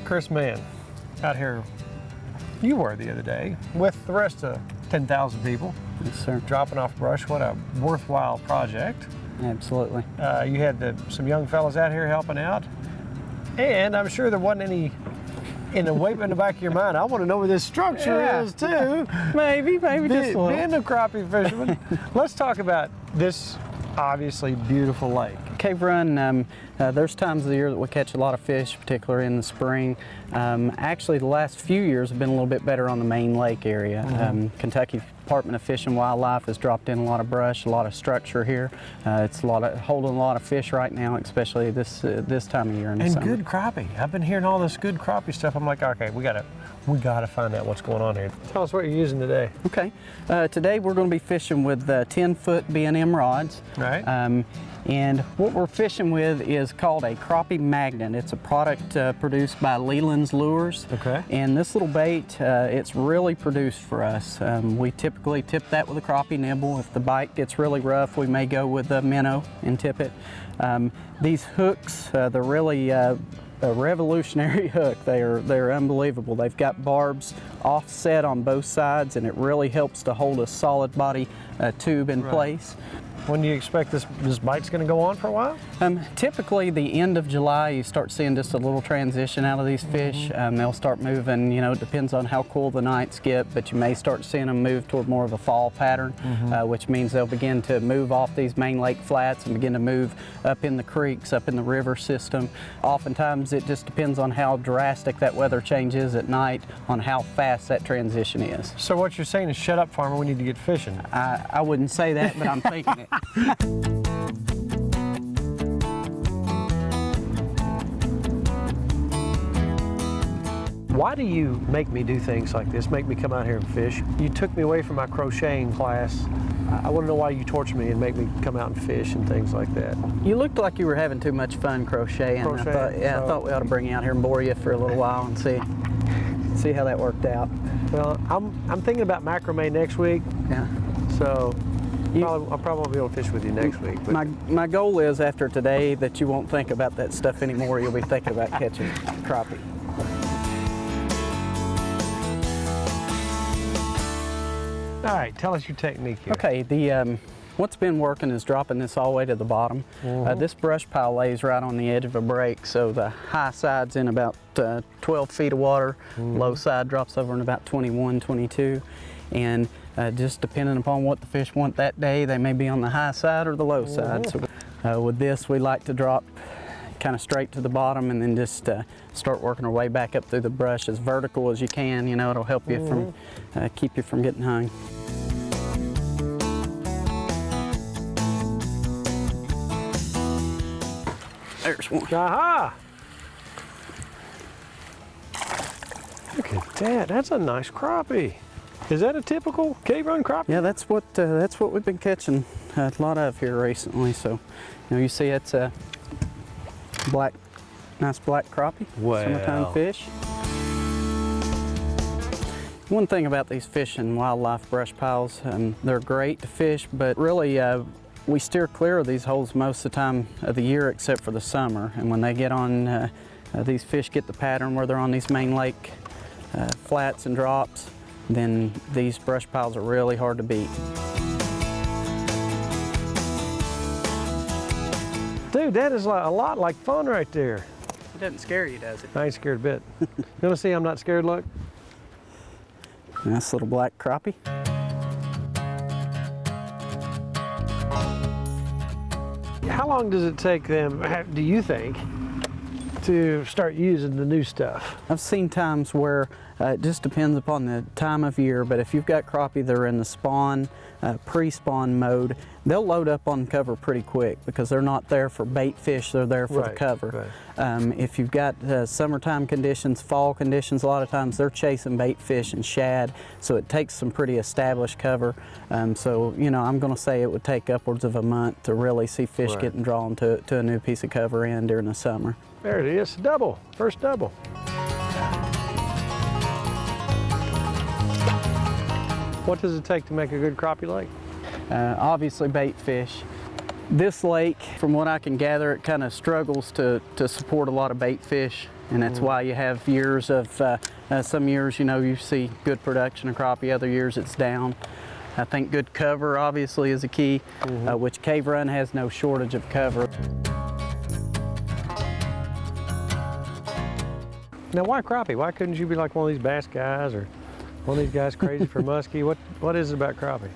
Kris Mann, out here, you were the other day, with the rest of 10,000 people. Yes, sir. Dropping off brush. What a worthwhile project. Absolutely. You had some young fellas out here helping out. And I'm sure there wasn't any in the back of your mind, I want to know where this structure is too. Maybe just a little. Being a crappie fisherman. Let's talk about this obviously beautiful lake. Cave Run, there's times of the year that we catch a lot of fish, particularly in the spring. Actually, the last few years have been a little bit better on the main lake area. Kentucky Department of Fish and Wildlife has dropped in a lot of brush, a lot of structure here. It's holding a lot of fish right now, especially this time of year in the summer. And good crappie. I've been hearing all this good crappie stuff. I'm like, okay, we gotta find out what's going on here. Tell us what you're using today. Okay, today we're going to be fishing with 10-foot B&M rods. Right. And what we're fishing with is called a crappie magnet. It's a product produced by Leland's Lures. Okay. And this little bait, it's really produced for us. We typically tip that with a crappie nibble. If the bite gets really rough, we may go with a minnow and tip it. These hooks, they're really a revolutionary hook. They're unbelievable. They've got barbs offset on both sides, and it really helps to hold a solid body tube in place. When do you expect this bite's going to go on for a while? Typically the end of July you start seeing just a little transition out of these fish. They'll start moving, you know, it depends on how cool the nights get, but you may start seeing them move toward more of a fall pattern, which means they'll begin to move off these main lake flats and begin to move up in the creeks, up in the river system. Oftentimes it just depends on how drastic that weather change is at night, on how fast that transition is. So what you're saying is, shut up, farmer, we need to get fishing. I wouldn't say that, but I'm thinking it. Why do you make me do things like this, make me come out here and fish? You took me away from my crocheting class. I want to know why you torture me and make me come out and fish and things like that. You looked like you were having too much fun crocheting. I thought we ought to bring you out here and bore you for a little while and see how that worked out. Well, I'm thinking about macrame next week. Yeah. So I'll probably be able to fish with you next week. But my goal is after today that you won't think about that stuff anymore. You'll be thinking about catching crappie. All right, tell us your technique here. Okay, what's been working is dropping this all the way to the bottom. This brush pile lays right on the edge of a break, so the high side's in about 12 feet of water, low side drops over in about 21, 22, and just depending upon what the fish want that day, they may be on the high side or the low side. So with this, we like to drop kind of straight to the bottom and then just start working our way back up through the brush as vertical as you can. You know, it'll help you from keep you from getting hung. There's one. Aha! Look at that. That's a nice crappie. Is that a typical cave run crappie? Yeah, that's what we've been catching a lot of here recently. So, you know, you see it's a nice black crappie, summertime fish. One thing about these fish and wildlife brush piles, they're great to fish, but really we steer clear of these holes most of the time of the year except for the summer. And when they get on, these fish get the pattern where they're on these main lake flats and drops, then these brush piles are really hard to beat. Dude, that is a lot like fun right there. It doesn't scare you, does it? I ain't scared a bit. You want to see I'm not scared, look? Nice little black crappie. How long does it take them, do you think, to start using the new stuff? I've seen times where it just depends upon the time of year, but if you've got crappie that are in the spawn, pre-spawn mode, they'll load up on cover pretty quick because they're not there for bait fish, they're there for the cover. If you've got summertime conditions, fall conditions, a lot of times they're chasing bait fish and shad, so it takes some pretty established cover. So, you know, I'm going to say it would take upwards of a month to really see fish getting drawn to a new piece of cover in during the summer. There it is, double, first double. What does it take to make a good crappie lake? Obviously bait fish. This lake, from what I can gather, it kind of struggles to support a lot of bait fish and that's why you have years of, some years, you know, you see good production of crappie, other years it's down. I think good cover obviously is a key, which Cave Run has no shortage of cover. Now, why crappie? Why couldn't you be like one of these bass guys or one of these guys crazy for muskie? What is it about crappie?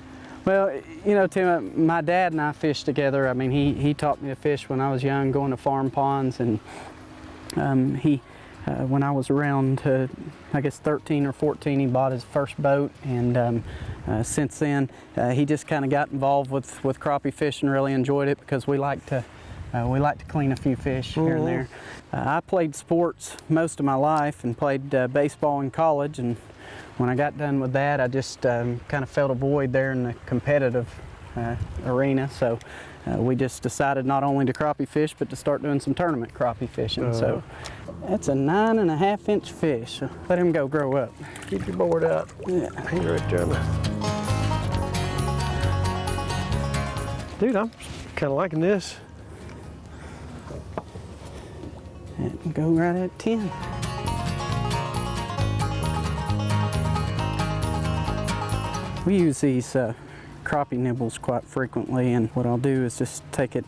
Well, you know, Tim, my dad and I fished together. I mean, he taught me to fish when I was young, going to farm ponds, and when I was around, I guess 13 or 14, he bought his first boat, and since then, he just kind of got involved with crappie fishing, really enjoyed it because we like to clean a few fish here and there. I played sports most of my life and played baseball in college, and when I got done with that, I just kind of felt a void there in the competitive arena. So we just decided not only to crappie fish, but to start doing some tournament crappie fishing. So that's a 9.5-inch fish. So let him go grow up. Keep your board out. Yeah. He's right there. Dude, I'm kind of liking this. And go right at 10. We use these crappie nibbles quite frequently, and what I'll do is just take it,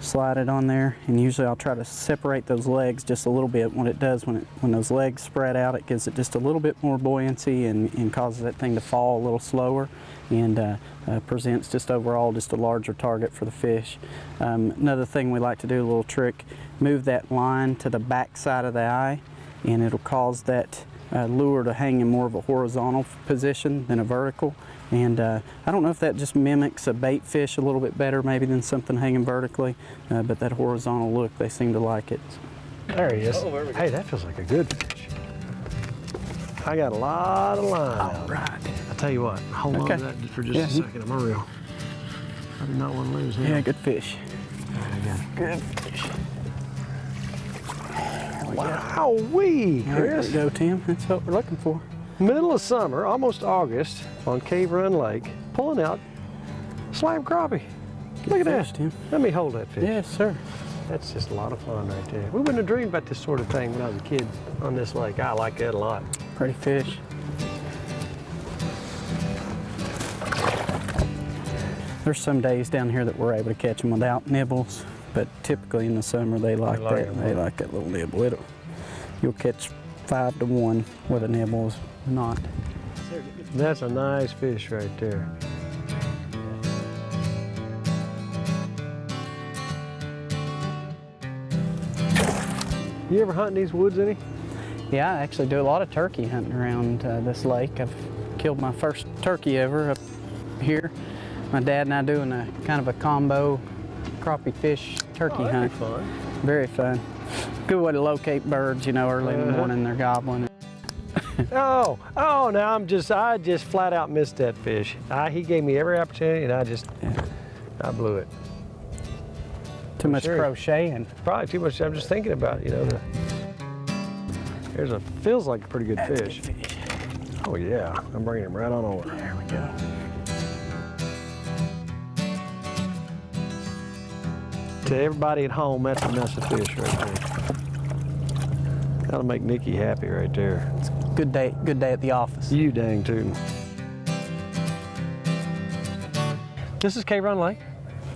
slide it on there, and usually I'll try to separate those legs just a little bit. What it does when those legs spread out, it gives it just a little bit more buoyancy and causes that thing to fall a little slower, and presents just overall just a larger target for the fish. Another thing we like to do, a little trick, move that line to the back side of the eye, and it'll cause that lure to hang in more of a horizontal position than a vertical. And I don't know if that just mimics a bait fish a little bit better maybe than something hanging vertically, but that horizontal look, they seem to like it. There he is. Hey, that feels like a good fish. I got a lot of line. All right. I'll tell you what, hold on to that for just a second. I'm a reel. I do not want to lose him. Yeah, good fish. Good fish. Wow-wee, Chris. There we go, Tim. That's what we're looking for. Middle of summer, almost August, on Cave Run Lake, pulling out slime crappie. Look at fish, that. Tim. Let me hold that fish. Yes, sir. That's just a lot of fun right there. We wouldn't have dreamed about this sort of thing when I was a kid on this lake. I like that a lot. Pretty fish. There's some days down here that we're able to catch them without nibbles, but typically in the summer they like that. They like that little nibble. You'll catch 5 to 1 with a nibble, not. That's a nice fish right there. You ever hunt in these woods any? Yeah, I actually do a lot of turkey hunting around this lake. I've killed my first turkey ever up here. My dad and I doing a kind of a combo crappie fish turkey hunt. Fun. Very fun. Good way to locate birds, you know, early in the morning they're gobbling. Oh, now I just flat out missed that fish. He gave me every opportunity and I blew it. Too much crocheting. Probably too much. I'm just thinking about it, you know. Feels like a pretty good fish. Good fish. Oh yeah, I'm bringing him right on over. There we go. To everybody at home, that's a mess of fish right there. That'll make Nikki happy right there. It's a good day at the office. You dang tootin'. This is Cave Run Lake.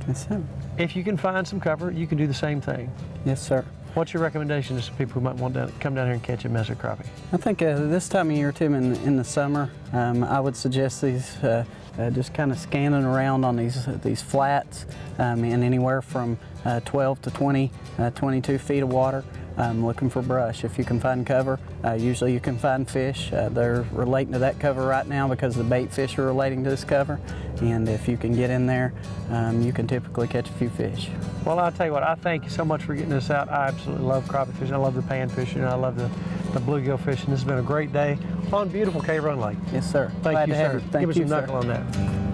Yes, sir. If you can find some cover, you can do the same thing. Yes, sir. What's your recommendation to some people who might want to come down here and catch a mess of crappie? I think this time of year, Tim, in the summer, I would suggest these just kind of scanning around on these flats and anywhere from 12 to 20, 22 feet of water. Looking for brush. If you can find cover, usually you can find fish. They're relating to that cover right now because the bait fish are relating to this cover. And if you can get in there, you can typically catch a few fish. Well, I'll tell you what, I thank you so much for getting this out. I absolutely love crappie fishing. I love the pan fishing. I love the bluegill fishing. This has been a great day on beautiful Cave Run Lake. Yes, sir. Thank you, sir. Thank Give us you, a knuckle on that.